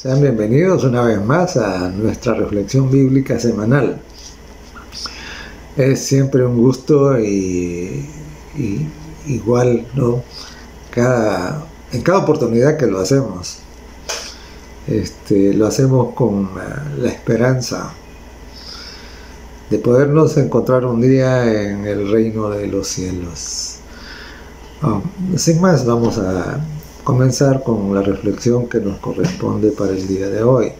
Sean bienvenidos una vez más a nuestra reflexión bíblica semanal. Es siempre un gusto y igual, ¿no? En cada oportunidad que lo hacemos, lo hacemos con la esperanza de podernos encontrar un día en el reino de los cielos. Sin más, vamos a comenzar con la reflexión que nos corresponde para el día de hoy.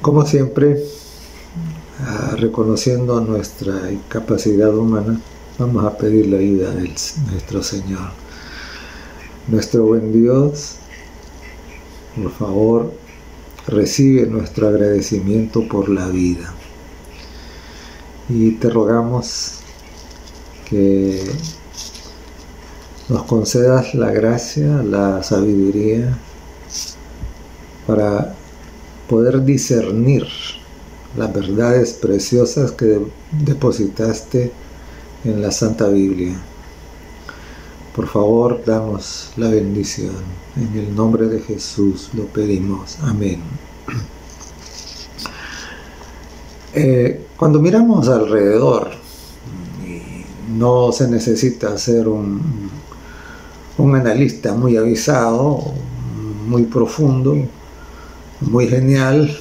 Como siempre, reconociendo nuestra incapacidad humana, vamos a pedir la ayuda de nuestro Señor. Nuestro buen Dios, por favor, recibe nuestro agradecimiento por la vida. Y te rogamos que nos concedas la gracia, la sabiduría para poder discernir las verdades preciosas que depositaste en la Santa Biblia. Por favor, danos la bendición. En el nombre de Jesús lo pedimos. Amén. Cuando miramos alrededor, no se necesita ser un analista muy avisado, muy profundo, muy genial,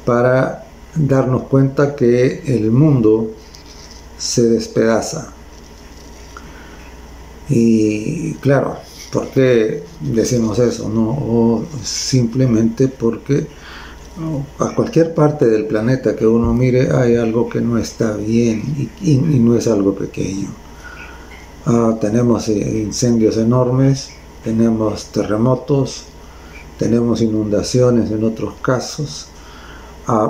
para darnos cuenta que el mundo se despedaza. Y claro, ¿por qué decimos eso? No, simplemente porque a cualquier parte del planeta que uno mire hay algo que no está bien y no es algo pequeño. Tenemos incendios enormes, tenemos terremotos, tenemos inundaciones en otros casos,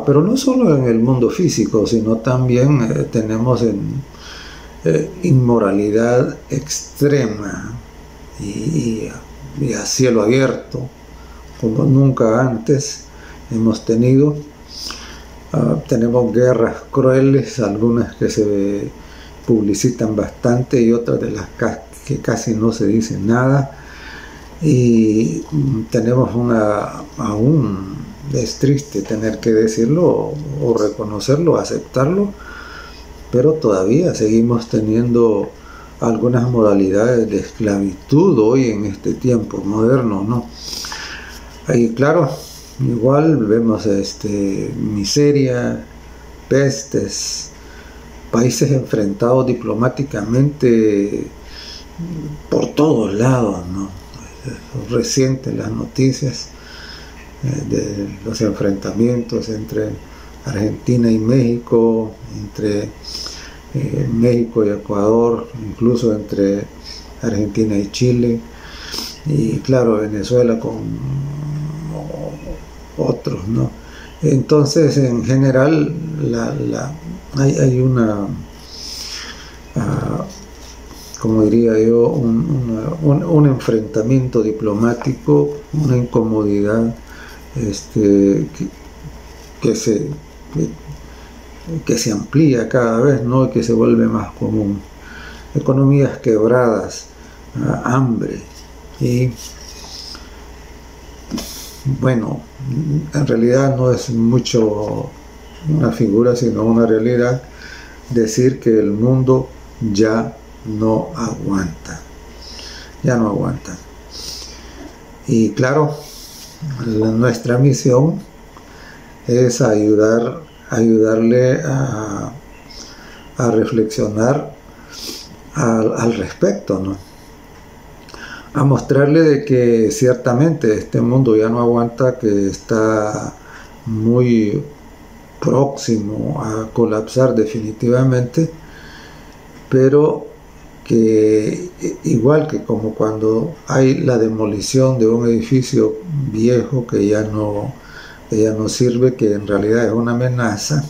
pero no solo en el mundo físico, sino también tenemos inmoralidad extrema y a cielo abierto, como nunca antes hemos tenido. Tenemos guerras crueles, algunas que se publicitan bastante y otras de las que casi no se dice nada, y tenemos aún es triste tener que decirlo o reconocerlo, aceptarlo, pero todavía seguimos teniendo algunas modalidades de esclavitud hoy en este tiempo moderno, ¿no? Ahí claro, igual vemos miseria, pestes, países enfrentados diplomáticamente por todos lados, ¿no? Recientes las noticias de los enfrentamientos entre Argentina y México, entre México y Ecuador, incluso entre Argentina y Chile, y claro, Venezuela con otros, ¿no? Entonces, en general, hay una, como diría yo, un enfrentamiento diplomático, una incomodidad que se amplía cada vez, ¿no? Y que se vuelve más común. Economías quebradas, hambre, y bueno, en realidad no es mucho una figura, sino una realidad, decir que el mundo ya no aguanta. Y claro, nuestra misión es ayudarle a reflexionar al respecto, ¿no? A mostrarle de que ciertamente este mundo ya no aguanta, que está muy próximo a colapsar definitivamente, pero que igual que como cuando hay la demolición de un edificio viejo que ya no sirve, que en realidad es una amenaza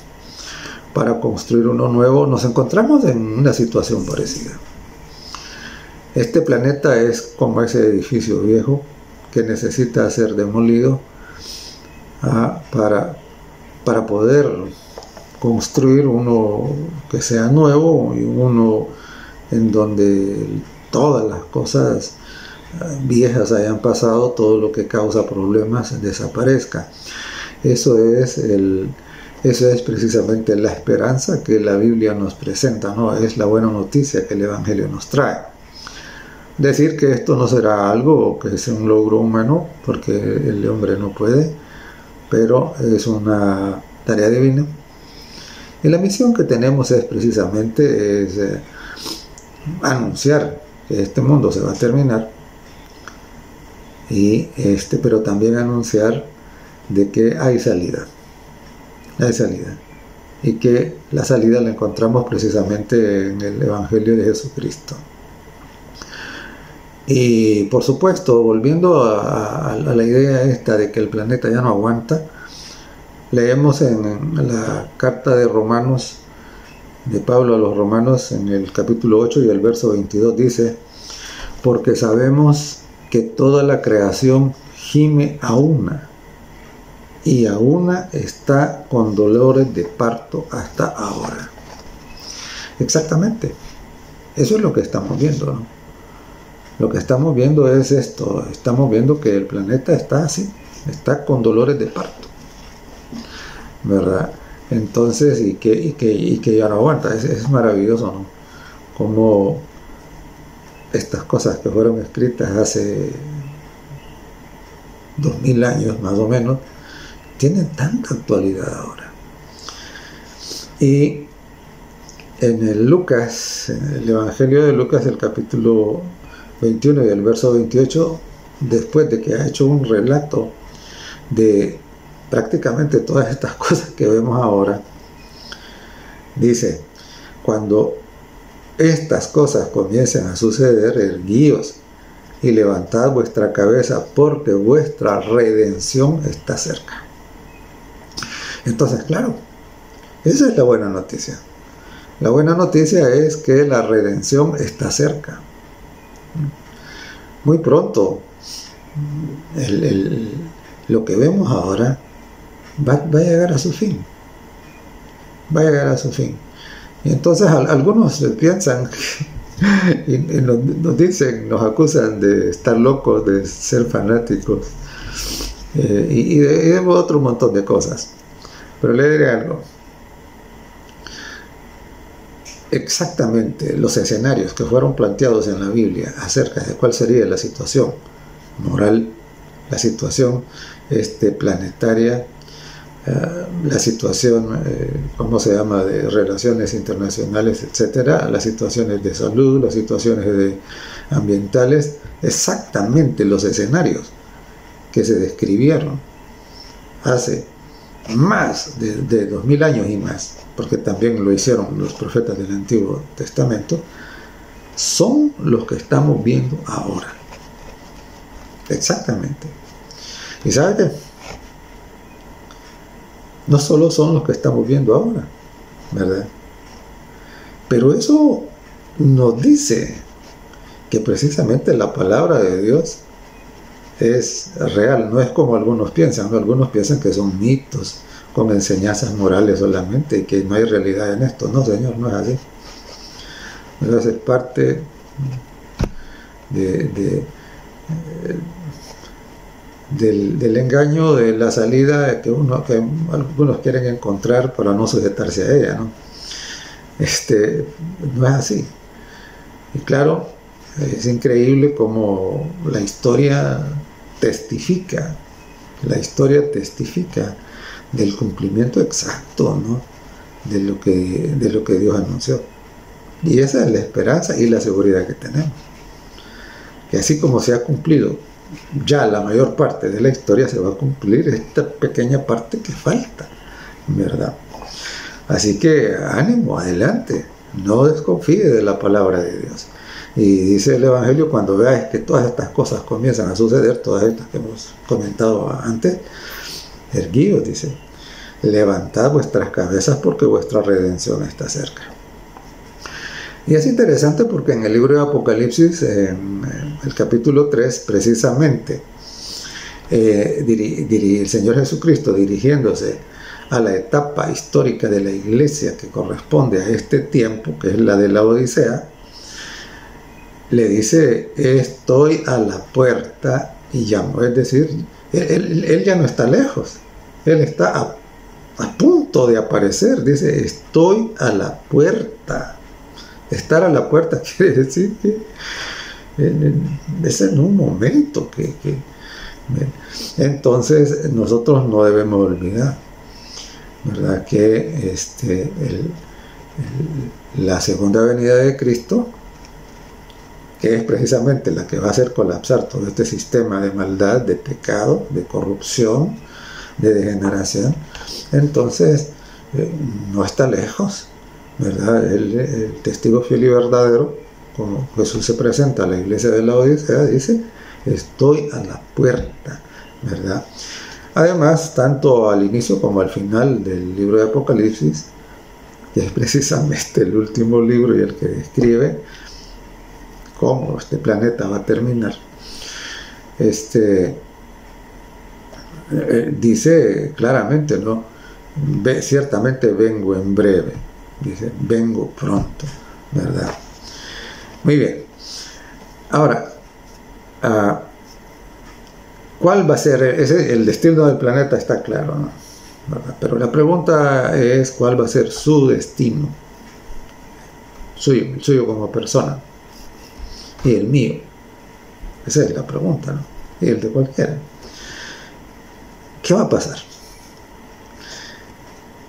para construir uno nuevo, nos encontramos en una situación parecida. Este planeta es como ese edificio viejo que necesita ser demolido para poder construir uno que sea nuevo y uno en donde todas las cosas viejas hayan pasado, todo lo que causa problemas desaparezca. Eso es precisamente la esperanza que la Biblia nos presenta, ¿no? Es la buena noticia que el Evangelio nos trae. Decir que esto no será algo que sea un logro humano, porque el hombre no puede, pero es una tarea divina. Y la misión que tenemos es precisamente anunciar que este mundo se va a terminar, pero también anunciar de que hay salida, y que la salida la encontramos precisamente en el Evangelio de Jesucristo. Y por supuesto, volviendo a la idea esta de que el planeta ya no aguanta, leemos en la carta de Romanos, de Pablo a los Romanos, en el capítulo 8 y el verso 22 dice: porque sabemos que toda la creación gime a una, y a una está con dolores de parto hasta ahora. Exactamente, eso es lo que estamos viendo, ¿no? Lo que estamos viendo es esto, estamos viendo que el planeta está así, está con dolores de parto, ¿verdad? Entonces, y que ya no aguanta. Es maravilloso, ¿no? Como estas cosas que fueron escritas hace 2000 años más o menos, tienen tanta actualidad ahora. Y en el Evangelio de Lucas, el capítulo 21 y el verso 28, después de que ha hecho un relato de prácticamente todas estas cosas que vemos ahora, dice: cuando estas cosas comiencen a suceder, erguíos y levantad vuestra cabeza, porque vuestra redención está cerca. Entonces, claro, esa es la buena noticia. La buena noticia es que la redención está cerca. Muy pronto, lo que vemos ahora va a llegar a su fin. Va a llegar a su fin. Y entonces algunos piensan y nos dicen, nos acusan de estar locos, de ser fanáticos y de otro montón de cosas. Pero le diré algo. Exactamente los escenarios que fueron planteados en la Biblia acerca de cuál sería la situación moral, la situación planetaria, la situación, de relaciones internacionales, etcétera, las situaciones de salud, las situaciones ambientales, exactamente los escenarios que se describieron hace más de 2000 años y más, porque también lo hicieron los profetas del Antiguo Testamento, son los que estamos viendo ahora. Exactamente. ¿Y sabe qué? No solo son los que estamos viendo ahora, ¿verdad? Pero eso nos dice que precisamente la palabra de Dios es real, no es como algunos piensan, ¿no? Algunos piensan que son mitos con enseñanzas morales solamente y que no hay realidad en esto. No, Señor, no es así. Eso es parte del engaño, de la salida que algunos quieren encontrar para no sujetarse a ella, ¿no? No es así. Y claro, es increíble como la historia testifica del cumplimiento exacto, ¿no? de lo que Dios anunció. Y esa es la esperanza y la seguridad que tenemos, que así como se ha cumplido ya la mayor parte de la historia, se va a cumplir esta pequeña parte que falta, ¿verdad? Así que ánimo, adelante, no desconfíe de la palabra de Dios. Y dice el Evangelio: cuando veáis que todas estas cosas comienzan a suceder, todas estas que hemos comentado antes, erguíos, dice, levantad vuestras cabezas, porque vuestra redención está cerca. Y es interesante porque en el libro de Apocalipsis, en el capítulo 3, precisamente, el Señor Jesucristo, dirigiéndose a la etapa histórica de la iglesia que corresponde a este tiempo, que es la de la Odisea, le dice, estoy a la puerta y llamo. Es decir, él ya no está lejos, él está a punto de aparecer. Dice, estoy a la puerta. Estar a la puerta quiere decir que es en un momento entonces nosotros no debemos olvidar, ¿verdad?, que la segunda venida de Cristo, que es precisamente la que va a hacer colapsar todo este sistema de maldad, de pecado, de corrupción, de degeneración, entonces no está lejos, ¿verdad? El testigo fiel y verdadero, como Jesús se presenta a la iglesia de la Odisea, dice, estoy a la puerta, ¿verdad? Además, tanto al inicio como al final del libro de Apocalipsis, que es precisamente el último libro y el que describe cómo este planeta va a terminar, dice claramente, ¿no? Ciertamente vengo en breve, dice, vengo pronto, ¿verdad? Muy bien. Ahora, ¿cuál va a ser el destino del planeta? Está claro, ¿no? ¿Verdad? Pero la pregunta es, ¿cuál va a ser su destino? Suyo como persona. Y el mío. Esa es la pregunta, ¿no? Y el de cualquiera. ¿Qué va a pasar?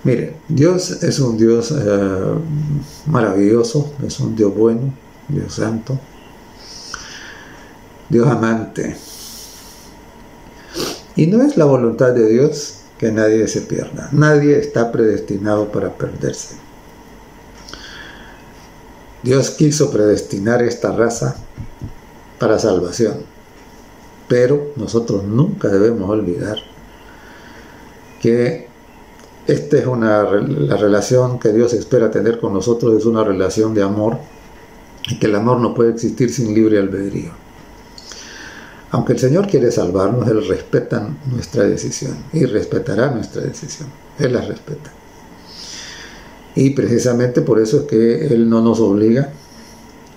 Mire, Dios es un Dios maravilloso, es un Dios bueno, Dios santo, Dios amante. Y no es la voluntad de Dios que nadie se pierda. Nadie está predestinado para perderse. Dios quiso predestinar esta raza para salvación. Pero nosotros nunca debemos olvidar que esta es la relación que Dios espera tener con nosotros, es una relación de amor, y que el amor no puede existir sin libre albedrío. Aunque el Señor quiere salvarnos, Él respeta nuestra decisión y respetará nuestra decisión. Él la respeta. Y precisamente por eso es que Él no nos obliga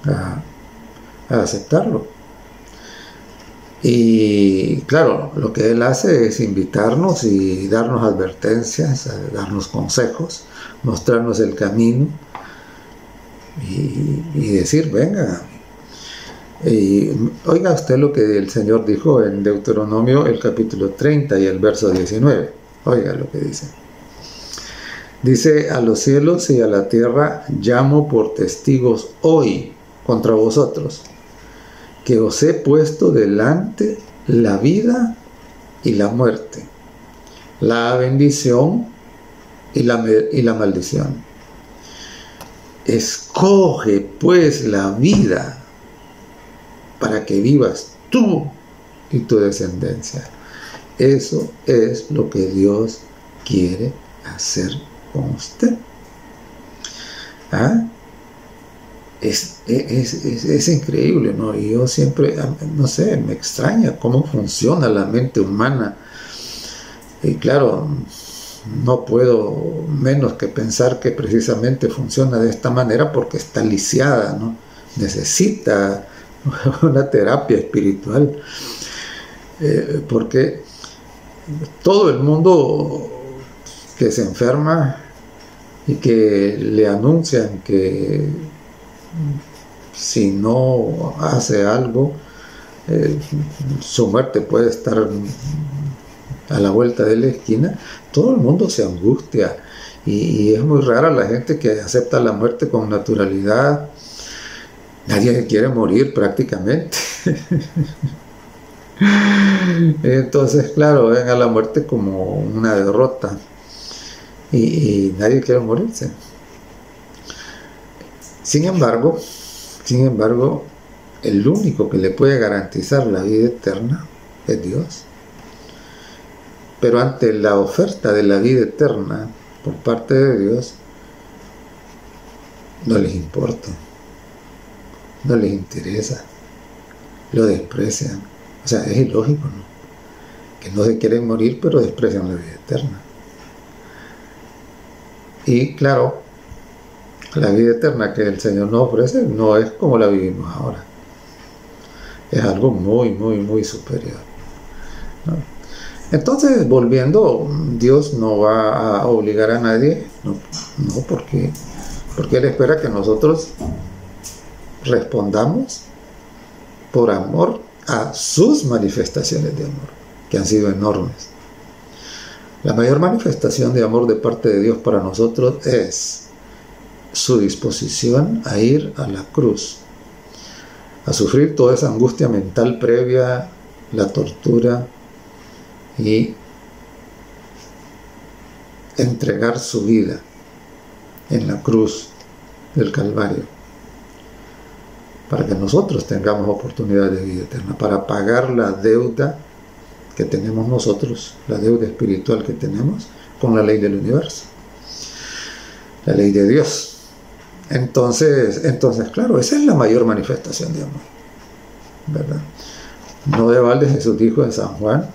a aceptarlo. Y claro, lo que Él hace es invitarnos y darnos advertencias, darnos consejos, mostrarnos el camino y decir, venga. Y oiga usted lo que el Señor dijo en Deuteronomio, el capítulo 30 y el verso 19. Oiga lo que dice. Dice, a los cielos y a la tierra llamo por testigos hoy contra vosotros, que os he puesto delante la vida y la muerte, la bendición y la maldición. Escoge pues la vida para que vivas tú y tu descendencia. Eso es lo que Dios quiere hacer con usted. ¿Ah? Es increíble, ¿no? Y yo siempre, no sé, me extraña cómo funciona la mente humana. Y claro, no puedo menos que pensar que precisamente funciona de esta manera porque está lisiada, ¿no? Necesita una terapia espiritual, porque todo el mundo que se enferma y que le anuncian que si no hace algo, su muerte puede estar a la vuelta de la esquina, todo el mundo se angustia y es muy rara la gente que acepta la muerte con naturalidad. Nadie quiere morir prácticamente. Entonces, claro, ven a la muerte como una derrota y nadie quiere morirse. Sin embargo, el único que le puede garantizar la vida eterna es Dios. Pero ante la oferta de la vida eterna por parte de Dios, no les importa. No les interesa, lo desprecian. O sea, es ilógico, ¿no? Que no se quieren morir, pero desprecian la vida eterna. Y claro, la vida eterna que el Señor nos ofrece no es como la vivimos ahora. es algo muy, muy, muy superior, ¿no? Entonces, volviendo, Dios no va a obligar a nadie, no, porque Él espera que nosotros respondamos por amor a sus manifestaciones de amor, que han sido enormes. La mayor manifestación de amor de parte de Dios para nosotros es su disposición a ir a la cruz, a sufrir toda esa angustia mental previa, la tortura, y entregar su vida en la cruz del Calvario para que nosotros tengamos oportunidad de vida eterna, para pagar la deuda que tenemos nosotros, la deuda espiritual que tenemos con la ley del universo, la ley de Dios. Entonces, claro, esa es la mayor manifestación de amor, ¿verdad? No de balde Jesús dijo en San Juan: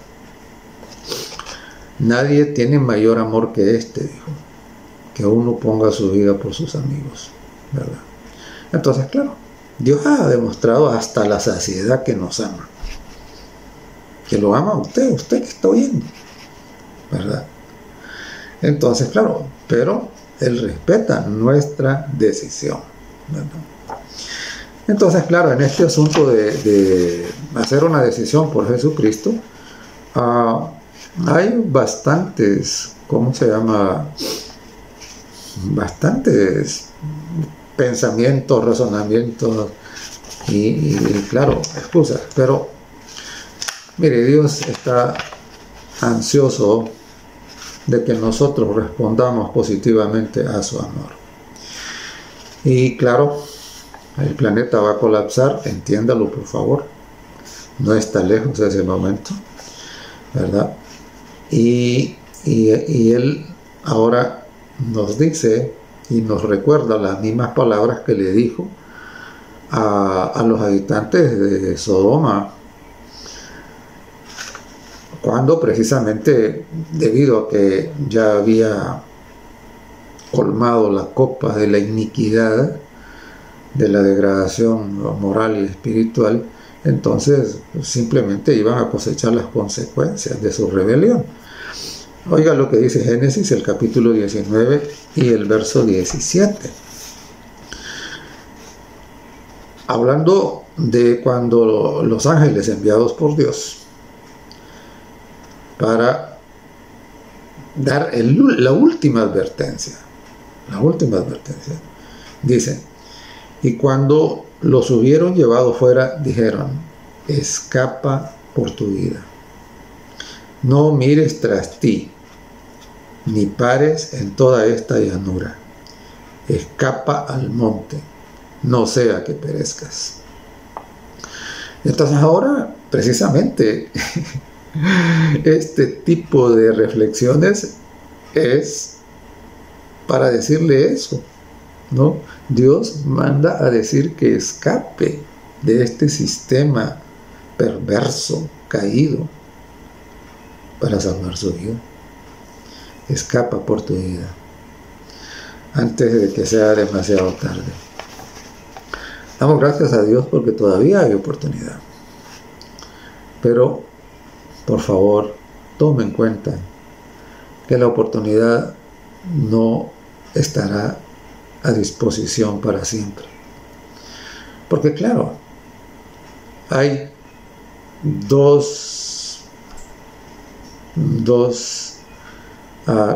nadie tiene mayor amor que este, dijo, que uno ponga su vida por sus amigos, ¿verdad? Entonces, claro, Dios ha demostrado hasta la saciedad que nos ama, que lo ama usted que está oyendo, ¿verdad? Entonces, claro, pero Él respeta nuestra decisión, ¿verdad? Entonces, claro, en este asunto de hacer una decisión por Jesucristo, hay bastantes, bastantes pensamientos, razonamientos y claro, excusas. Pero, mire, Dios está ansioso de que nosotros respondamos positivamente a su amor. Y claro, el planeta va a colapsar, entiéndalo por favor, no está lejos ese momento, ¿verdad? Y Él ahora nos dice y nos recuerda las mismas palabras que le dijo a los habitantes de Sodoma, cuando precisamente, debido a que ya había colmado la copa de la iniquidad, de la degradación moral y espiritual, entonces simplemente iban a cosechar las consecuencias de su rebelión. Oiga lo que dice Génesis, el capítulo 19 y el verso 17. Hablando de cuando los ángeles enviados por Dios para dar la última advertencia, dice: y cuando los hubieron llevado fuera, dijeron: escapa por tu vida, no mires tras ti, ni pares en toda esta llanura, escapa al monte, no sea que perezcas. Entonces ahora, precisamente, este tipo de reflexiones es para decirle eso, ¿no? Dios manda a decir que escape de este sistema perverso, caído, para salvar su vida. Escapa por tu vida antes de que sea demasiado tarde. Damos gracias a Dios porque todavía hay oportunidad, pero por favor tome en cuenta que la oportunidad no estará a disposición para siempre, porque claro, hay dos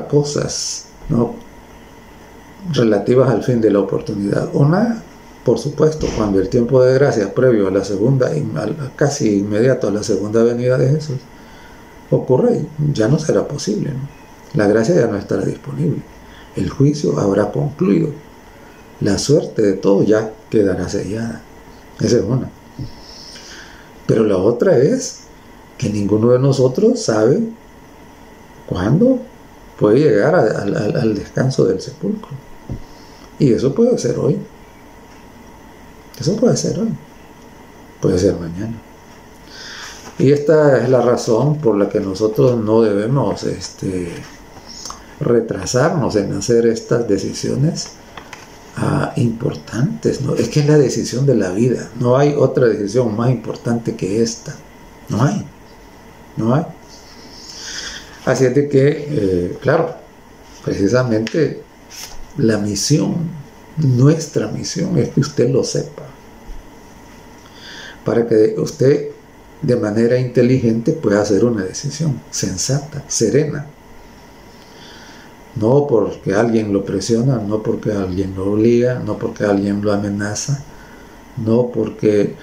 cosas, ¿no?, relativas al fin de la oportunidad. Una, por supuesto, cuando el tiempo de gracia previo a la segunda, casi inmediato a la segunda venida de Jesús, ocurre, ya no será posible, ¿no? La gracia ya no estará disponible, el juicio habrá concluido, la suerte de todo ya quedará sellada. Esa es una. Pero la otra es que ninguno de nosotros sabe cuándo puede llegar al descanso del sepulcro. Y eso puede ser hoy. Eso puede ser hoy. Puede ser mañana. Y esta es la razón por la que nosotros no debemos retrasarnos en hacer estas decisiones importantes, ¿no? Es que es la decisión de la vida. No hay otra decisión más importante que esta. No hay. Así es de que, claro, precisamente la misión, nuestra misión, es que usted lo sepa. Para que usted de manera inteligente pueda hacer una decisión sensata, serena. No porque alguien lo presiona, no porque alguien lo obliga, no porque alguien lo amenaza, no porque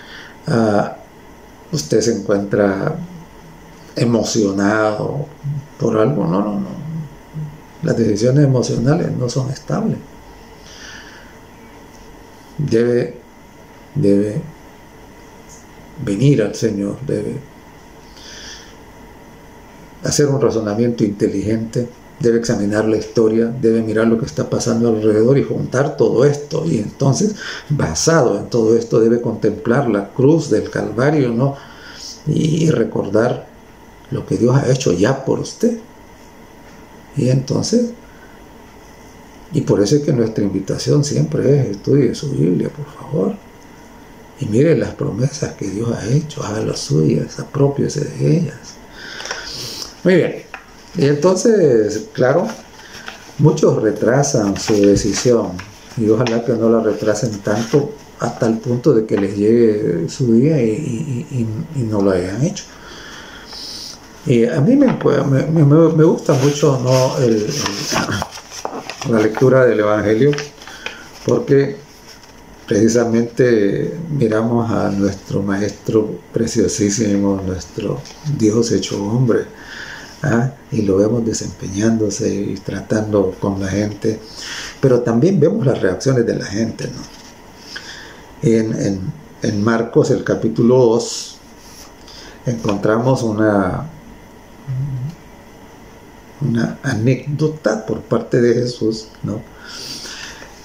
usted se encuentra emocionado por algo. No. Las decisiones emocionales no son estables. Debe venir al Señor, debe hacer un razonamiento inteligente, debe examinar la historia, debe mirar lo que está pasando alrededor y juntar todo esto, y entonces, basado en todo esto, debe contemplar la cruz del Calvario, ¿no? Y recordar lo que Dios ha hecho ya por usted. Y entonces, y por eso es que nuestra invitación siempre es: estudie su Biblia, por favor, y mire las promesas que Dios ha hecho, haga las suyas, apropiese de ellas. Muy bien. Y entonces, claro, muchos retrasan su decisión, y ojalá que no la retrasen tanto hasta el punto de que les llegue su día y no lo hayan hecho. Y a mí me gusta mucho, ¿no?, la lectura del Evangelio, porque precisamente miramos a nuestro Maestro preciosísimo, nuestro Dios hecho hombre, y lo vemos desempeñándose y tratando con la gente, pero también vemos las reacciones de la gente, ¿no? En Marcos, el capítulo 2, encontramos una anécdota por parte de Jesús, ¿no?,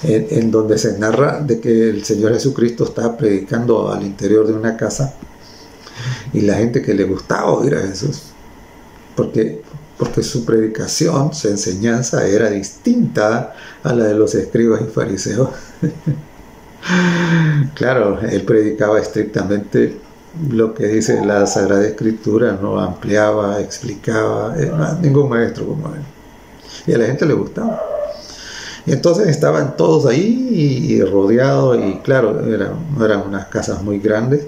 en donde se narra de que el Señor Jesucristo estaba predicando al interior de una casa, y la gente que le gustaba oír a Jesús, porque su predicación, su enseñanza era distinta a la de los escribas y fariseos. Claro, él predicaba estrictamente lo que dice la Sagrada Escritura, no ampliaba, explicaba, ningún maestro como él, y a la gente le gustaba. Y entonces estaban todos ahí y rodeados, y claro, no eran unas casas muy grandes,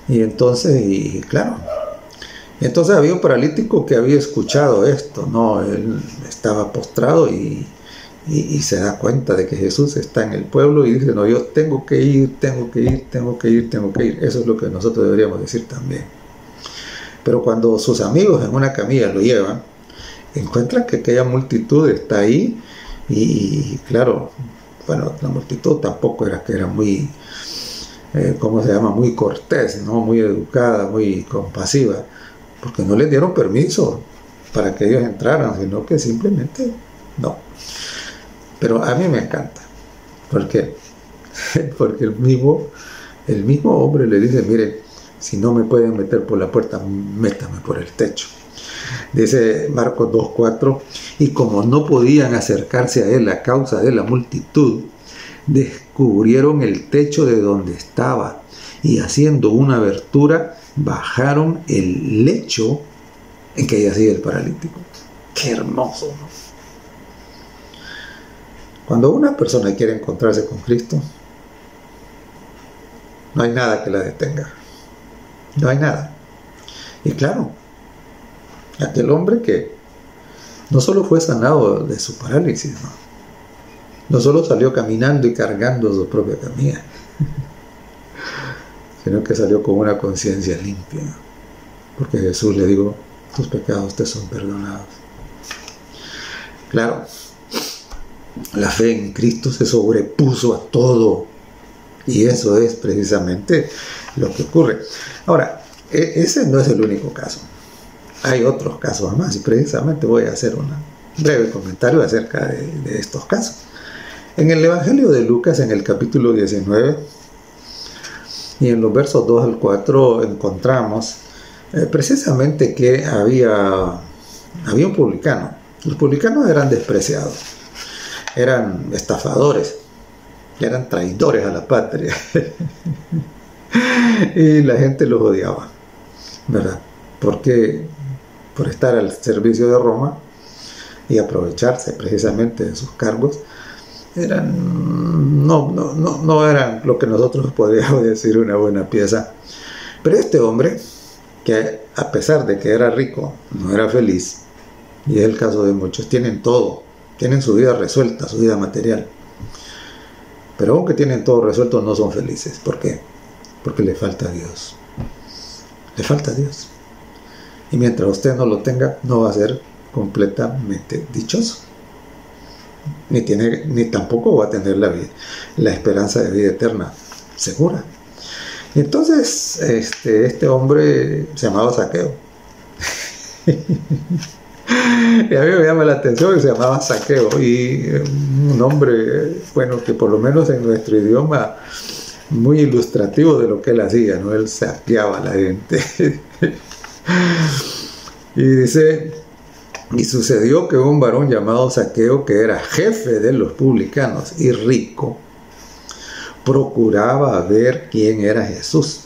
y entonces, entonces había un paralítico que había escuchado esto, ¿no? Él estaba postrado y se da cuenta de que Jesús está en el pueblo, y dice: no, yo tengo que ir. Eso es lo que nosotros deberíamos decir también. Pero cuando sus amigos en una camilla lo llevan, encuentran que aquella multitud está ahí, y claro, bueno, la multitud tampoco era muy, muy cortés, ¿no?, muy educada, muy compasiva, porque no les dieron permiso para que ellos entraran, sino que simplemente no. Pero a mí me encanta, porque el mismo hombre le dice: mire, si no me pueden meter por la puerta, métame por el techo. Dice Marcos 2:4, y como no podían acercarse a él a causa de la multitud, descubrieron el techo de donde estaba, y haciendo una abertura, bajaron el lecho en que yacía el paralítico. ¡Qué hermoso!, ¿no? Cuando una persona quiere encontrarse con Cristo, no hay nada que la detenga. No hay nada. Y claro, aquel hombre que no solo fue sanado de su parálisis, no solo salió caminando y cargando su propia camilla, sino que salió con una conciencia limpia, porque Jesús le dijo: tus pecados te son perdonados. Claro, la fe en Cristo se sobrepuso a todo, y eso es precisamente lo que ocurre. Ahora, ese no es el único caso. Hay otros casos más, y precisamente voy a hacer un breve comentario acerca de estos casos. En el Evangelio de Lucas, en el capítulo 19, y en los versos 2 al 4, encontramos precisamente que había un publicano. Los publicanos eran despreciados, eran estafadores, eran traidores a la patria. Y la gente los odiaba, ¿verdad? Porque por estar al servicio de Roma y aprovecharse precisamente de sus cargos, no eran lo que nosotros podríamos decir una buena pieza. Pero este hombre, que a pesar de que era rico, no era feliz, y es el caso de muchos, tienen todo, tienen su vida resuelta, su vida material, pero aunque tienen todo resuelto, no son felices. ¿Por qué? Porque le falta a Dios. Le falta a Dios. Y mientras usted no lo tenga, no va a ser completamente dichoso. Ni tampoco va a tener la esperanza de vida eterna segura. Y entonces este hombre se llamaba Zaqueo. Y a mí me llama la atención que se llamaba Zaqueo, y un nombre, bueno, que por lo menos en nuestro idioma, muy ilustrativo de lo que él hacía, ¿no? Él saqueaba a la gente. Y dice: y sucedió que un varón llamado Zaqueo, que era jefe de los publicanos y rico, procuraba ver quién era Jesús,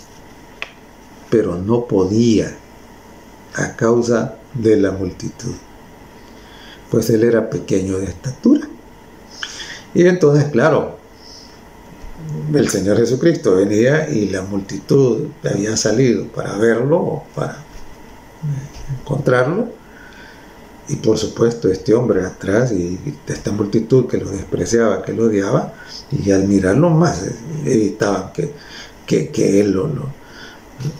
pero no podía a causa de la multitud, pues él era pequeño de estatura. Y entonces, claro, el Señor Jesucristo venía y la multitud había salido para verlo, para encontrarlo, y por supuesto este hombre atrás, y esta multitud que lo despreciaba, que lo odiaba, y al mirarlo más evitaban que él lo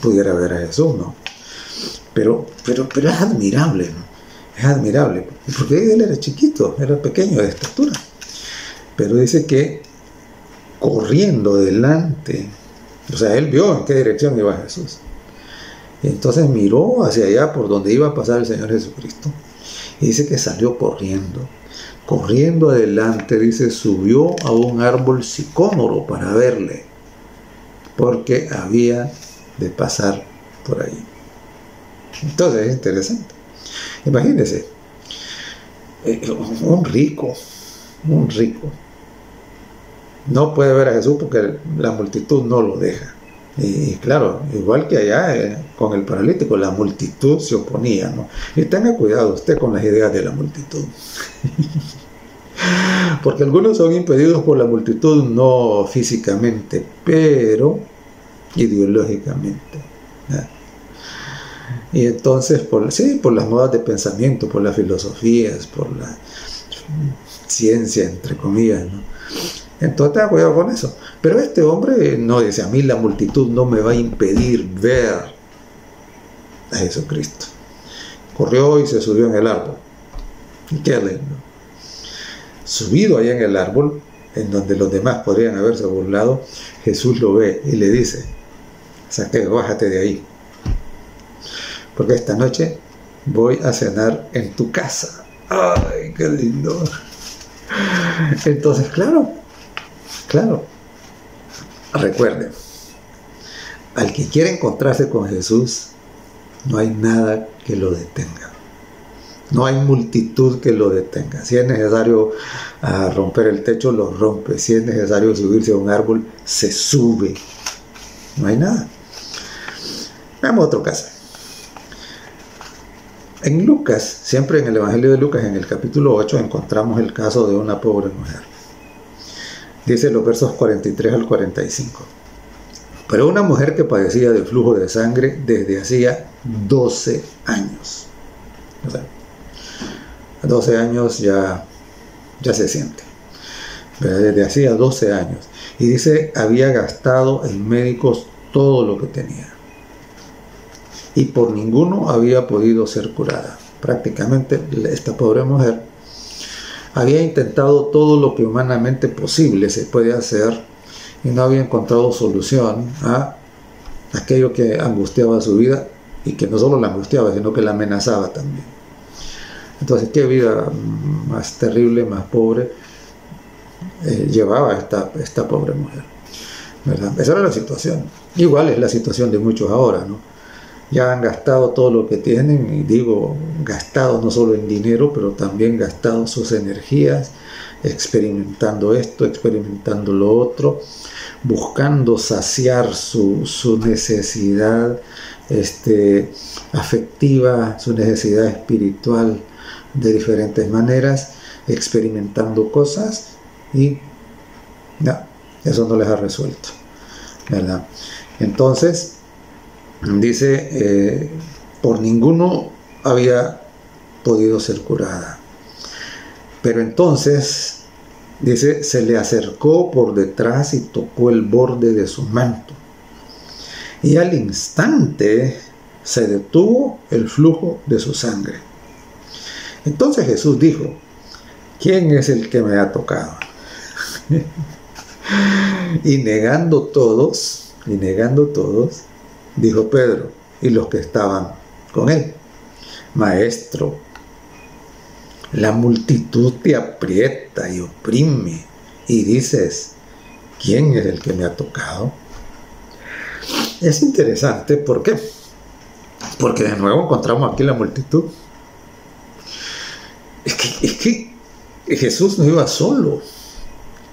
pudiera ver a Jesús, ¿no? Pero es admirable, ¿no? Es admirable, porque él era chiquito, era pequeño de estatura, pero dice que corriendo delante, o sea, él vio en qué dirección iba Jesús, y entonces miró hacia allá por donde iba a pasar el Señor Jesucristo, y dice que salió corriendo adelante, dice, subió a un árbol sicómoro para verle, porque había de pasar por ahí. Entonces es interesante. Imagínense, un rico no puede ver a Jesús porque la multitud no lo deja. Y claro, igual que allá con el paralítico, la multitud se oponía, ¿no? Y tenga cuidado usted con las ideas de la multitud. Porque algunos son impedidos por la multitud, no físicamente, pero ideológicamente, ¿no? Y entonces, por las modas de pensamiento, por las filosofías, por la ciencia, entre comillas, ¿no? Entonces, ten cuidado con eso. Pero este hombre no dice: a mí la multitud no me va a impedir ver a Jesucristo. Corrió y se subió en el árbol. Y qué lindo. Subido ahí en el árbol, en donde los demás podrían haberse burlado, Jesús lo ve y le dice: Zaqueo, bájate de ahí, porque esta noche voy a cenar en tu casa. ¡Ay, qué lindo! Entonces, claro, recuerden, al que quiere encontrarse con Jesús, no hay nada que lo detenga. No hay multitud que lo detenga. Si es necesario romper el techo, lo rompe. Si es necesario subirse a un árbol, se sube. No hay nada. Veamos otro caso. En Lucas, siempre en el Evangelio de Lucas, en el capítulo 8, encontramos el caso de una pobre mujer. Dice los versos 43 al 45. Pero una mujer que padecía de flujo de sangre desde hacía 12 años. O sea, 12 años ya se siente. Pero desde hacía 12 años. Y dice, había gastado en médicos todo lo que tenía. Y por ninguno había podido ser curada. Prácticamente esta pobre mujer había intentado todo lo que humanamente posible se puede hacer y no había encontrado solución a aquello que angustiaba su vida, y que no solo la angustiaba, sino que la amenazaba también. Entonces, qué vida más terrible, más pobre llevaba esta pobre mujer, ¿verdad? Esa era la situación. Igual es la situación de muchos ahora, ¿no? Ya han gastado todo lo que tienen, y digo gastado no solo en dinero, pero también gastado sus energías, experimentando esto, experimentando lo otro, buscando saciar su necesidad afectiva, su necesidad espiritual de diferentes maneras, experimentando cosas, y no, eso no les ha resuelto, ¿verdad? Entonces, dice, por ninguno había podido ser curada. Pero entonces, dice, se le acercó por detrás y tocó el borde de su manto. Y al instante se detuvo el flujo de su sangre. Entonces Jesús dijo, ¿quién es el que me ha tocado? Y negando todos, dijo Pedro y los que estaban con él, Maestro, la multitud te aprieta y oprime y dices, ¿quién es el que me ha tocado? Es interesante, ¿por qué? Porque de nuevo encontramos aquí la multitud. Es que Jesús no iba solo.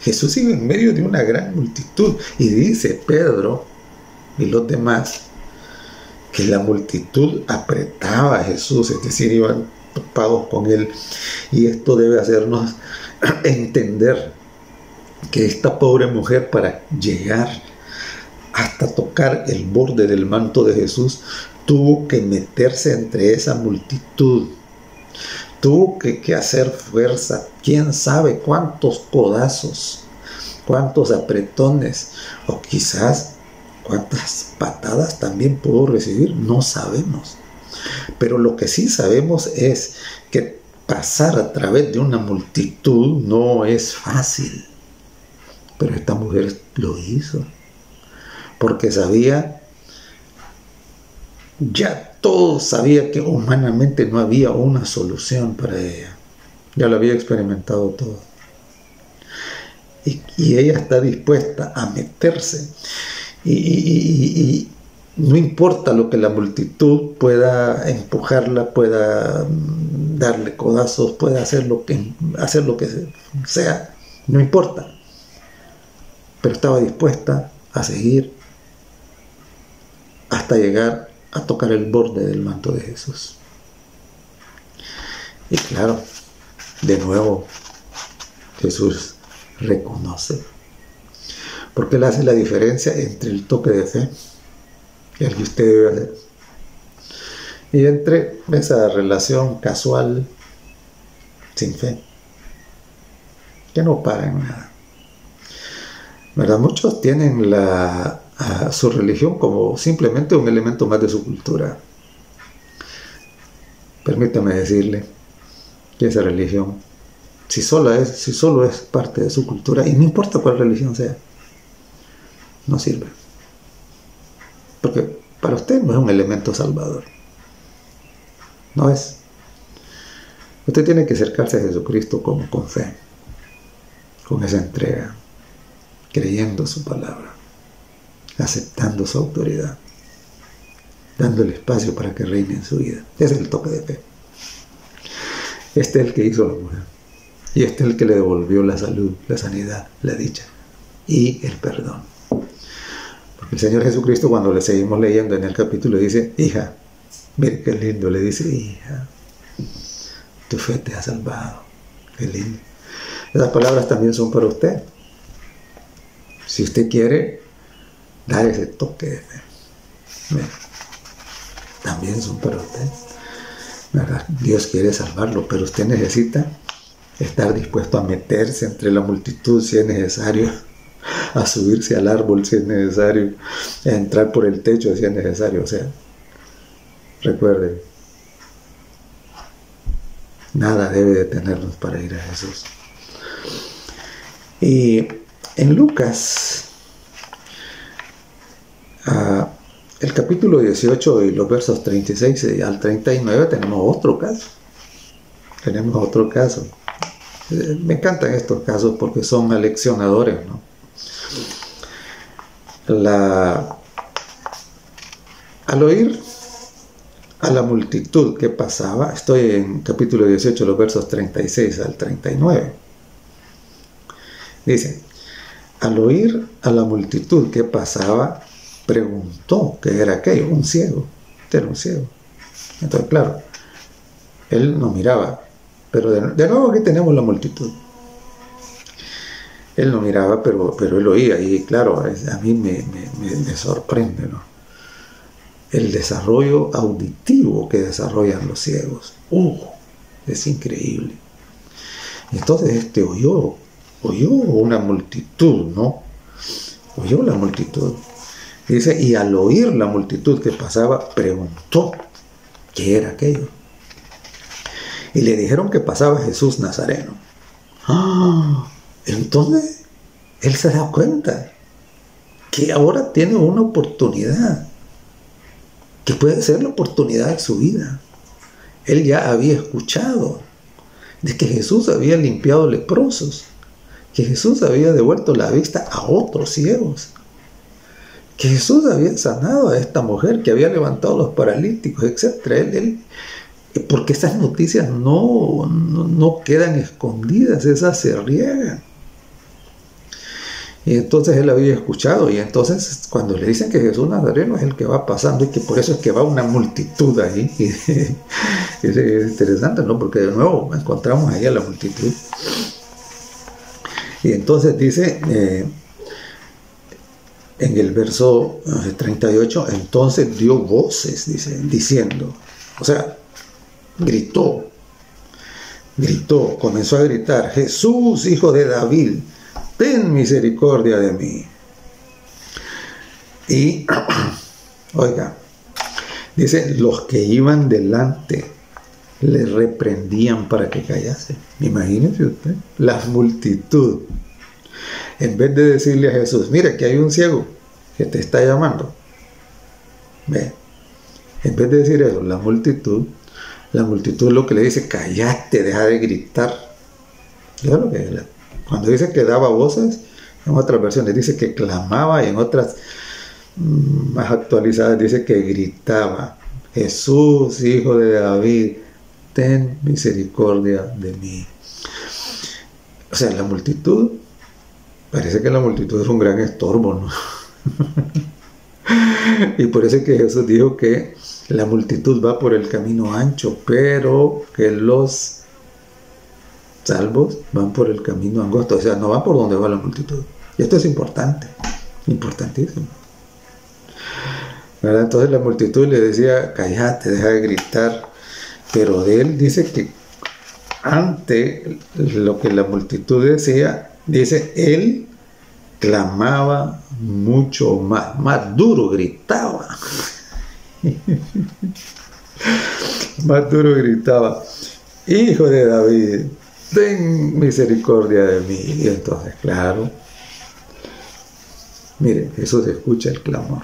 Jesús iba en medio de una gran multitud. Y dice Pedro y los demás que la multitud apretaba a Jesús, es decir, iban topados con él. Y esto debe hacernos entender que esta pobre mujer, para llegar hasta tocar el borde del manto de Jesús, tuvo que meterse entre esa multitud, tuvo que hacer fuerza, quién sabe cuántos codazos, cuántos apretones, o quizás cuántas patadas también pudo recibir, no sabemos. Pero lo que sí sabemos es que pasar a través de una multitud no es fácil. Pero esta mujer lo hizo, porque sabía, ya todo sabía que humanamente no había una solución para ella. Ya lo había experimentado todo. Y ella está dispuesta a meterse. Y no importa lo que la multitud pueda empujarla, pueda darle codazos, pueda hacer lo que sea, no importa. Pero estaba dispuesta a seguir hasta llegar a tocar el borde del manto de Jesús. Y claro, de nuevo Jesús reconoce, porque él hace la diferencia entre el toque de fe, el que usted debe hacer, y entre esa relación casual sin fe, que no para en nada, ¿verdad? Muchos tienen su religión como simplemente un elemento más de su cultura. Permítame decirle que esa religión, si solo es parte de su cultura, y no importa cuál religión sea, no sirve. Porque para usted no es un elemento salvador. No es. Usted tiene que acercarse a Jesucristo con fe, con esa entrega, creyendo su palabra, aceptando su autoridad, dándole espacio para que reine en su vida. Ese es el toque de fe. Este es el que hizo la mujer, y este es el que le devolvió la salud, la sanidad, la dicha y el perdón. Porque el Señor Jesucristo, cuando le seguimos leyendo en el capítulo, dice, hija, mire qué lindo, le dice, hija, tu fe te ha salvado. Qué lindo. Esas palabras también son para usted. Si usted quiere dar ese toque de fe, también son para usted, ¿verdad? Dios quiere salvarlo, pero usted necesita estar dispuesto a meterse entre la multitud si es necesario, a subirse al árbol si es necesario, a entrar por el techo si es necesario. O sea, recuerden, nada debe detenernos para ir a Jesús. Y en Lucas, el capítulo 18 y los versos 36 al 39, tenemos otro caso. Me encantan estos casos porque son aleccionadores, ¿no? Al oír a la multitud que pasaba, estoy en capítulo 18, los versos 36 al 39, dice, al oír a la multitud que pasaba, preguntó qué era aquello, un ciego, este era un ciego. Entonces, claro, él no miraba, pero de nuevo aquí tenemos la multitud. Él no miraba, pero él oía, y claro, a mí me sorprende, ¿no? El desarrollo auditivo que desarrollan los ciegos. Es increíble. Entonces este oyó una multitud, ¿no? Oyó la multitud. Dice, y al oír la multitud que pasaba, preguntó qué era aquello. Y le dijeron que pasaba Jesús Nazareno. Entonces, él se da cuenta que ahora tiene una oportunidad, que puede ser la oportunidad de su vida. Él ya había escuchado de que Jesús había limpiado leprosos, que Jesús había devuelto la vista a otros ciegos, que Jesús había sanado a esta mujer, que había levantado a los paralíticos, etc. Porque esas noticias no quedan escondidas, esas se riegan. Y entonces él había escuchado, y entonces cuando le dicen que Jesús Nazareno es el que va pasando, y que por eso es que va una multitud ahí, es interesante, ¿no? Porque de nuevo encontramos ahí a la multitud. Y entonces dice, en el verso 38, entonces dio voces, dice, diciendo, o sea, gritó, comenzó a gritar, Jesús, hijo de David, ten misericordia de mí. Y, oiga, dice, los que iban delante le reprendían para que callase. Imagínese usted, la multitud. En vez de decirle a Jesús, mira que hay un ciego que te está llamando. Ve, en vez de decir eso, la multitud lo que le dice, cállate, deja de gritar. Eso es lo que cuando dice que daba voces, en otras versiones dice que clamaba, y en otras más actualizadas dice que gritaba, Jesús, hijo de David, ten misericordia de mí. O sea, la multitud, parece que la multitud es un gran estorbo, ¿no? Y por eso es que Jesús dijo que la multitud va por el camino ancho, pero que los salvos van por el camino angosto, o sea, no van por donde va la multitud. Y esto es importante, importantísimo, ¿verdad? Entonces la multitud le decía, cállate, deja de gritar, pero de él dice que ante lo que la multitud decía, dice, él clamaba mucho más duro gritaba. Más duro gritaba, hijo de David, ten misericordia de mí. Y entonces, claro, mire, Jesús escucha el clamor.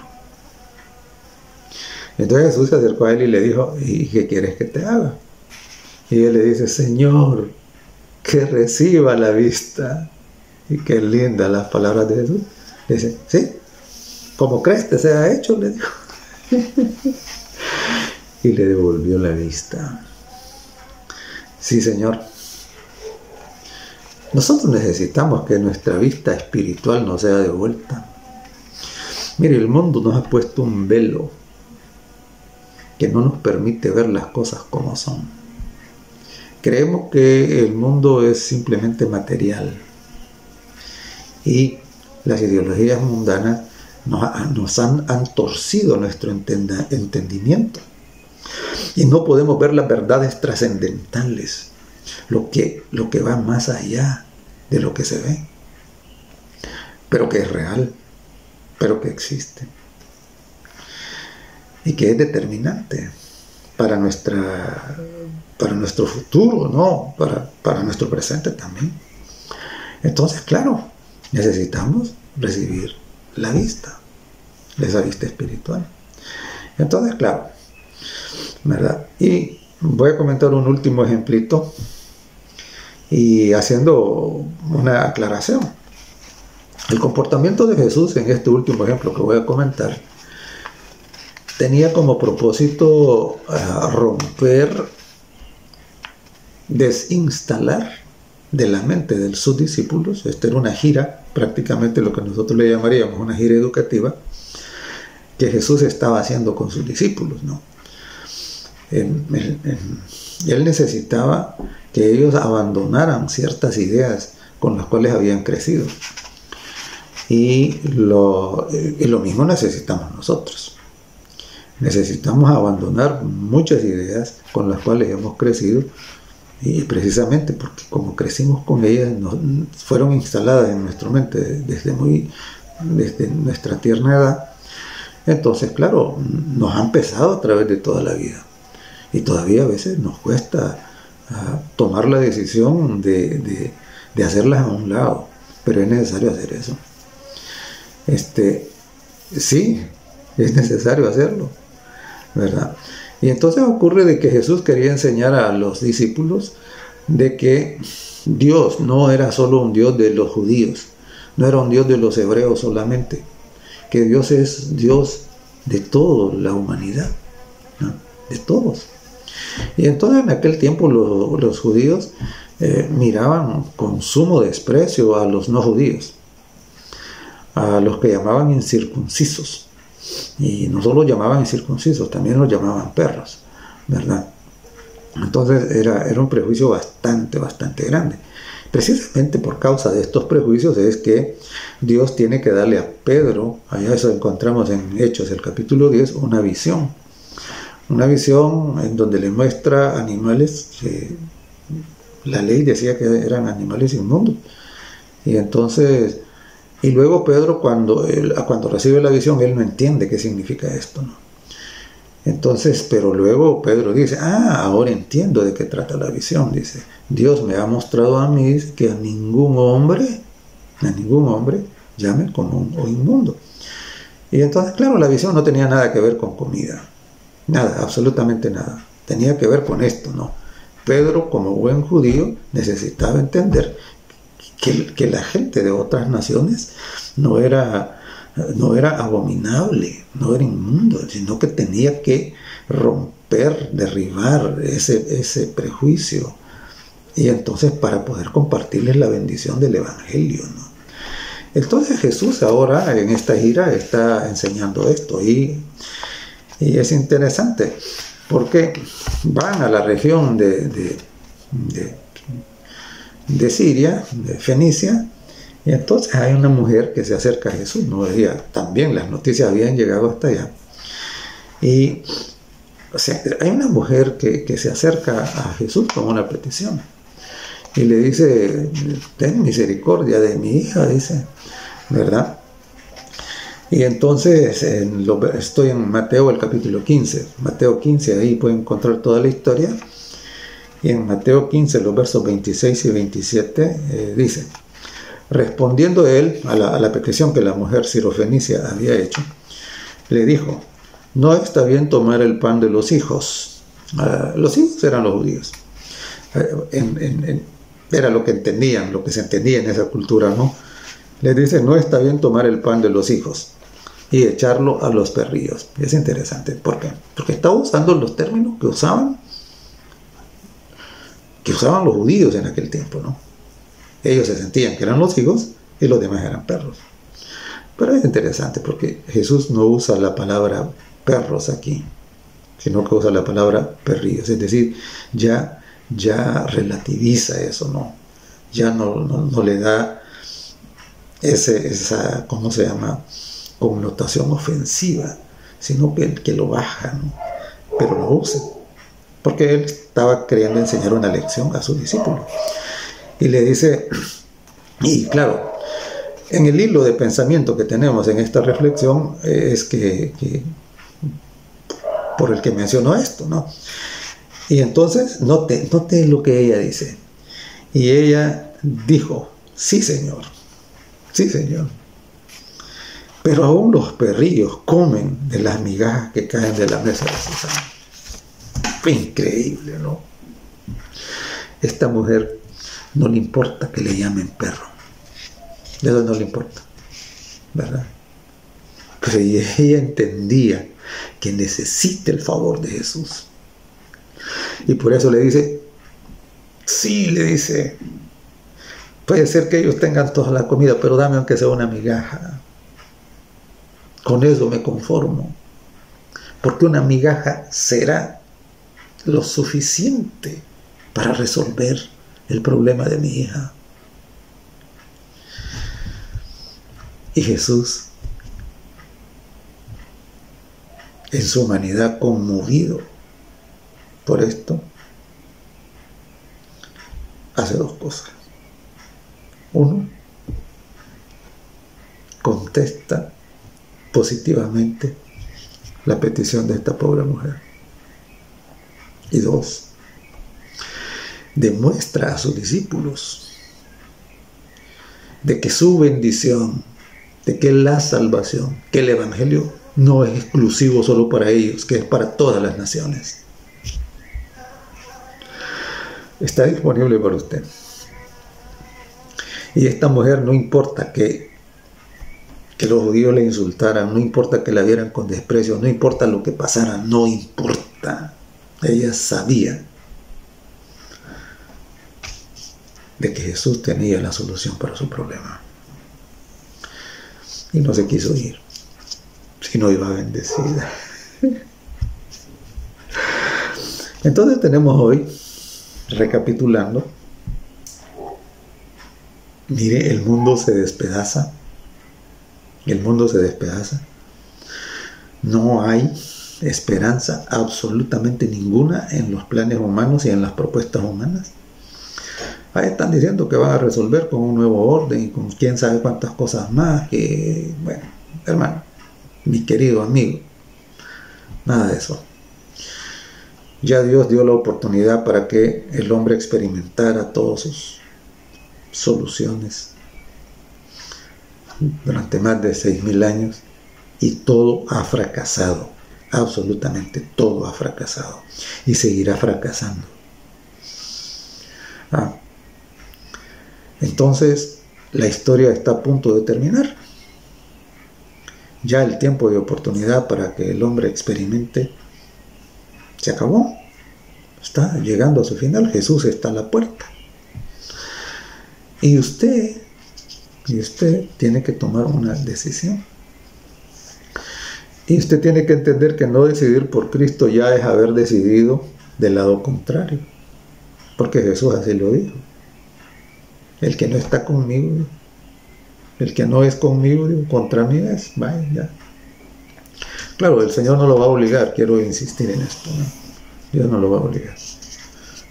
Entonces Jesús se acercó a él y le dijo, ¿y qué quieres que te haga? Y él le dice, Señor, que reciba la vista. Y qué lindas las palabras de Jesús. Le dice, sí, como crees te sea hecho, le dijo. Y le devolvió la vista. Sí, Señor. Nosotros necesitamos que nuestra vista espiritual nos sea devuelta. Mire, el mundo nos ha puesto un velo que no nos permite ver las cosas como son. Creemos que el mundo es simplemente material. Y las ideologías mundanas nos han torcido nuestro entendimiento. Y no podemos ver las verdades trascendentales, lo que va más allá de lo que se ve, pero que es real, pero que existe y que es determinante para nuestro futuro, ¿no? Para nuestro presente también. Entonces, claro, necesitamos recibir la vista, esa vista espiritual. Entonces, claro, ¿verdad? Y voy a comentar un último ejemplito y haciendo una aclaración. El comportamiento de Jesús en este último ejemplo que voy a comentar tenía como propósito romper, desinstalar de la mente de sus discípulos. Esta era una gira, prácticamente lo que nosotros le llamaríamos una gira educativa, que Jesús estaba haciendo con sus discípulos, ¿no? Él necesitaba que ellos abandonaran ciertas ideas con las cuales habían crecido. Y lo mismo necesitamos nosotros. Necesitamos abandonar muchas ideas con las cuales hemos crecido, y precisamente porque como crecimos con ellas, fueron instaladas en nuestra mente desde nuestra tierna edad. Entonces, claro, nos han pesado a través de toda la vida. Y todavía a veces nos cuesta tomar la decisión de hacerlas a un lado. Pero es necesario hacer eso. Sí, es necesario hacerlo, ¿verdad? Y entonces ocurre de que Jesús quería enseñar a los discípulos de que Dios no era solo un Dios de los judíos, no era un Dios de los hebreos solamente, que Dios es Dios de toda la humanidad, ¿no? De todos. Y entonces en aquel tiempo los judíos miraban con sumo desprecio a los no judíos, a los que llamaban incircuncisos. Y no solo llamaban incircuncisos, también los llamaban perros, ¿verdad? Entonces era un prejuicio bastante grande. Precisamente por causa de estos prejuicios es que Dios tiene que darle a Pedro, allá eso encontramos en Hechos, el capítulo 10, una visión en donde le muestra animales que la ley decía que eran animales inmundos. Y luego Pedro, cuando recibe la visión, él no entiende qué significa esto, ¿no? Entonces, pero luego Pedro dice, ahora entiendo de qué trata la visión. Dice, Dios me ha mostrado a mí que a ningún hombre llame común o inmundo. Y entonces, claro, la visión no tenía nada que ver con comida. Nada, absolutamente nada. Tenía que ver con esto, ¿no? Pedro, como buen judío, necesitaba entender que la gente de otras naciones no era abominable, no era inmundo, sino que tenía que romper, derribar ese prejuicio, y entonces para poder compartirles la bendición del Evangelio, ¿no? Entonces Jesús ahora en esta gira está enseñando esto, y es interesante porque van a la región de Siria, de Fenicia, y entonces hay una mujer que se acerca a Jesús, ¿no? También las noticias habían llegado hasta allá, y o sea, hay una mujer que se acerca a Jesús con una petición y le dice, ten misericordia de mi hija, dice, ¿verdad? Y entonces estoy en Mateo, el capítulo 15, Mateo 15, ahí pueden encontrar toda la historia. Y en Mateo 15, los versos 26 y 27, dice, respondiendo él a la petición que la mujer sirofenicia había hecho, le dijo, no está bien tomar el pan de los hijos. Los hijos eran los judíos. Era lo que entendían, lo que se entendía en esa cultura, ¿no? Le dice, no está bien tomar el pan de los hijos y echarlo a los perrillos. Y es interesante. ¿Por qué? Porque estaba usando los términos que usaban los judíos en aquel tiempo, ¿no? Ellos se sentían que eran los hijos y los demás eran perros. Pero es interesante porque Jesús no usa la palabra perros aquí, sino que usa la palabra perrillos. Es decir, ya relativiza eso, ¿no? Ya no le da esa, ¿cómo se llama?, connotación ofensiva, sino que lo baja, ¿no? Pero lo usa, porque él estaba queriendo enseñar una lección a sus discípulos. Y le dice, y claro, en el hilo de pensamiento que tenemos en esta reflexión es que por el que mencionó esto, ¿no? Y entonces note lo que ella dice. Y ella dijo, sí, Señor, pero aún los perrillos comen de las migajas que caen de la mesa de sus amos. Increíble, ¿no? Esta mujer no le importa que le llamen perro. Eso no le importa, ¿verdad? Pero ella entendía que necesita el favor de Jesús. Y por eso le dice, sí, le dice, puede ser que ellos tengan toda la comida, pero dame aunque sea una migaja. Con eso me conformo. Porque una migaja será lo suficiente para resolver el problema de mi hija. Y Jesús, en su humanidad, conmovido por esto, hace dos cosas. Uno, contesta positivamente la petición de esta pobre mujer. Y dos, demuestra a sus discípulos de que su bendición, de que la salvación, que el evangelio no es exclusivo solo para ellos, que es para todas las naciones. Está disponible para usted. Y esta mujer, no importa que los judíos le insultaran, no importa que la vieran con desprecio, no importa lo que pasara, no importa. Ella sabía de que Jesús tenía la solución para su problema. Y no se quiso ir, si no iba bendecida. Entonces tenemos hoy, recapitulando, mire, el mundo se despedaza. El mundo se despedaza. No hay esperanza absolutamente ninguna en los planes humanos y en las propuestas humanas. Ahí están diciendo que van a resolver con un nuevo orden y con quién sabe cuántas cosas más. Que, bueno, hermano, mi querido amigo, nada de eso. Ya Dios dio la oportunidad para que el hombre experimentara todas sus soluciones durante más de 6.000 años y todo ha fracasado, absolutamente todo ha fracasado y seguirá fracasando. Entonces la historia está a punto de terminar. Ya el tiempo de oportunidad para que el hombre experimente se acabó, está llegando a su final. Jesús está a la puerta y usted tiene que tomar una decisión. Y usted tiene que entender que no decidir por Cristo ya es haber decidido del lado contrario. Porque Jesús así lo dijo. El que no está conmigo, el que no es conmigo, contra mí es. Vaya, ya. Claro, el Señor no lo va a obligar, quiero insistir en esto, ¿no? Dios no lo va a obligar.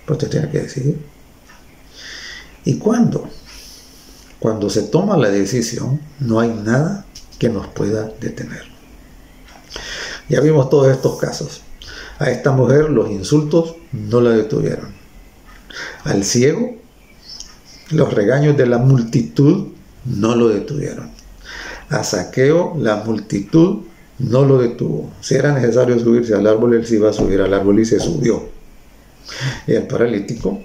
Pero usted tiene que decidir. ¿Y cuándo? Cuando se toma la decisión, no hay nada que nos pueda detener. Ya vimos todos estos casos. A esta mujer los insultos no la detuvieron. Al ciego, los regaños de la multitud no lo detuvieron. A Zaqueo, la multitud no lo detuvo. Si era necesario subirse al árbol, él se iba a subir al árbol y se subió. Y el paralítico,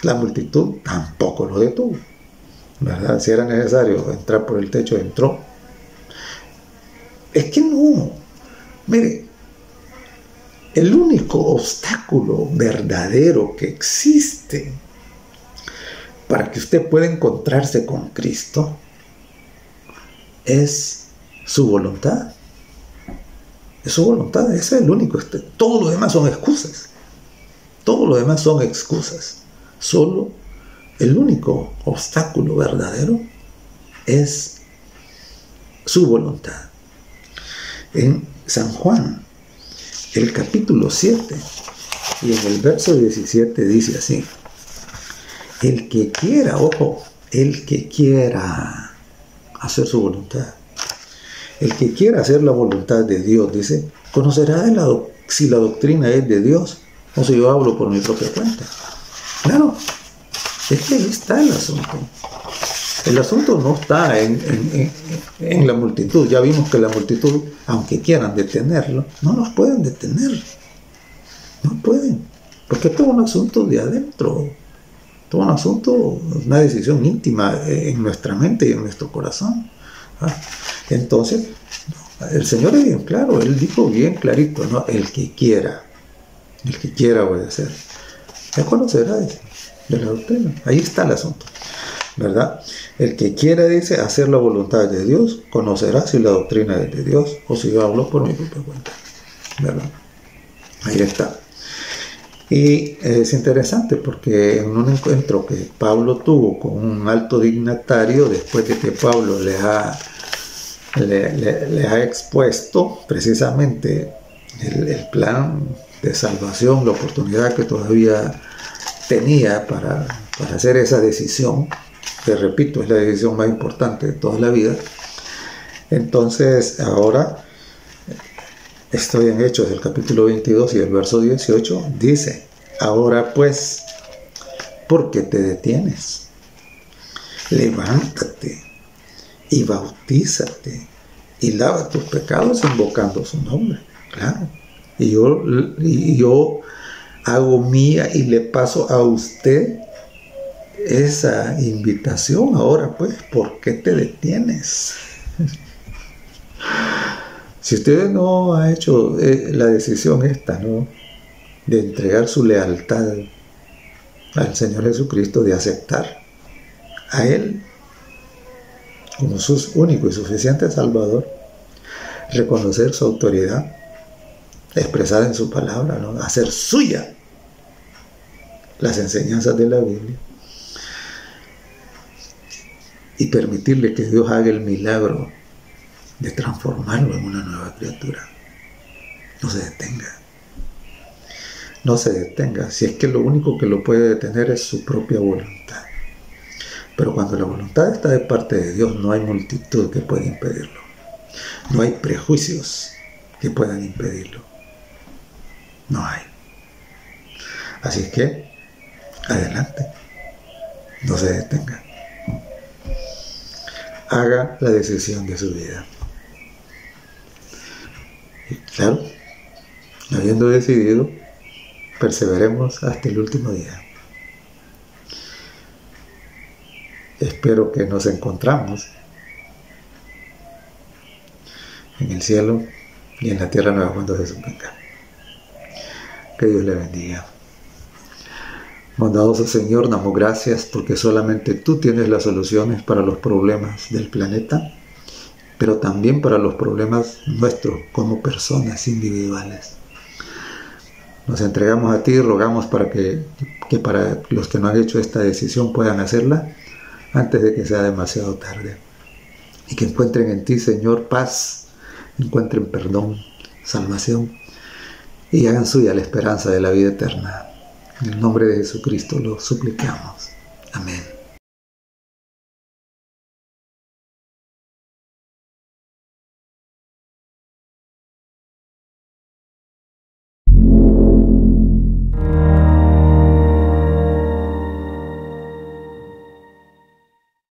la multitud tampoco lo detuvo, ¿verdad? Si era necesario entrar por el techo, entró. Es que no. Mire, el único obstáculo verdadero que existe para que usted pueda encontrarse con Cristo es su voluntad. Es su voluntad, ese es el único. Todo lo demás son excusas. Todo lo demás son excusas. Solo el único obstáculo verdadero es su voluntad. En San Juan, el capítulo 7 y en el verso 17 dice así: el que quiera, ojo, el que quiera hacer su voluntad, el que quiera hacer la voluntad de Dios, dice, conocerá si la doctrina es de Dios o si yo hablo por mi propia cuenta. Claro, es que ahí está el asunto. El asunto no está en la multitud. Ya vimos que la multitud, aunque quieran detenerlo, no nos pueden detener. No pueden. Porque es todo un asunto de adentro. Todo un asunto, una decisión íntima en nuestra mente y en nuestro corazón. Entonces, El Señor es bien claro, Él dijo bien clarito, ¿no? El que quiera obedecer, ya conocerá de la doctrina. Ahí está el asunto, ¿verdad? El que quiera, dice, hacer la voluntad de Dios, conocerá si la doctrina es de Dios o si yo hablo por mi propia cuenta, ¿verdad? Ahí está. Y es interesante porque en un encuentro que Pablo tuvo con un alto dignatario, después de que Pablo le ha expuesto precisamente el plan de salvación, la oportunidad que todavía tenía para hacer esa decisión, que repito, es la decisión más importante de toda la vida. Entonces ahora estoy en Hechos del capítulo 22 y el verso 18, dice: ahora pues, ¿por qué te detienes? Levántate y bautízate y lava tus pecados invocando su nombre. Claro. Y yo hago mía y le paso a usted esa invitación. Ahora pues, ¿por qué te detienes? Si usted no ha hecho la decisión esta, ¿no?, de entregar su lealtad al Señor Jesucristo, de aceptar a Él como su único y suficiente Salvador, reconocer su autoridad, expresar en su palabra, ¿no?, hacer suya las enseñanzas de la Biblia y permitirle que Dios haga el milagro de transformarlo en una nueva criatura. No se detenga. No se detenga, si es que lo único que lo puede detener es su propia voluntad. Pero cuando la voluntad está de parte de Dios, no hay multitud que pueda impedirlo. No hay prejuicios que puedan impedirlo. No hay. Así es que, adelante. No se detenga. Haga la decisión de su vida. Y claro, habiendo decidido, perseveremos hasta el último día. Espero que nos encontramos en el cielo y en la tierra nueva cuando Jesús venga. Que Dios le bendiga. Bondadoso Señor, damos gracias porque solamente tú tienes las soluciones para los problemas del planeta, pero también para los problemas nuestros como personas individuales. Nos entregamos a ti y rogamos para que para los que no han hecho esta decisión puedan hacerla antes de que sea demasiado tarde. Y que encuentren en ti, Señor, paz, encuentren perdón, salvación y hagan suya la esperanza de la vida eterna. En el nombre de Jesucristo lo suplicamos. Amén.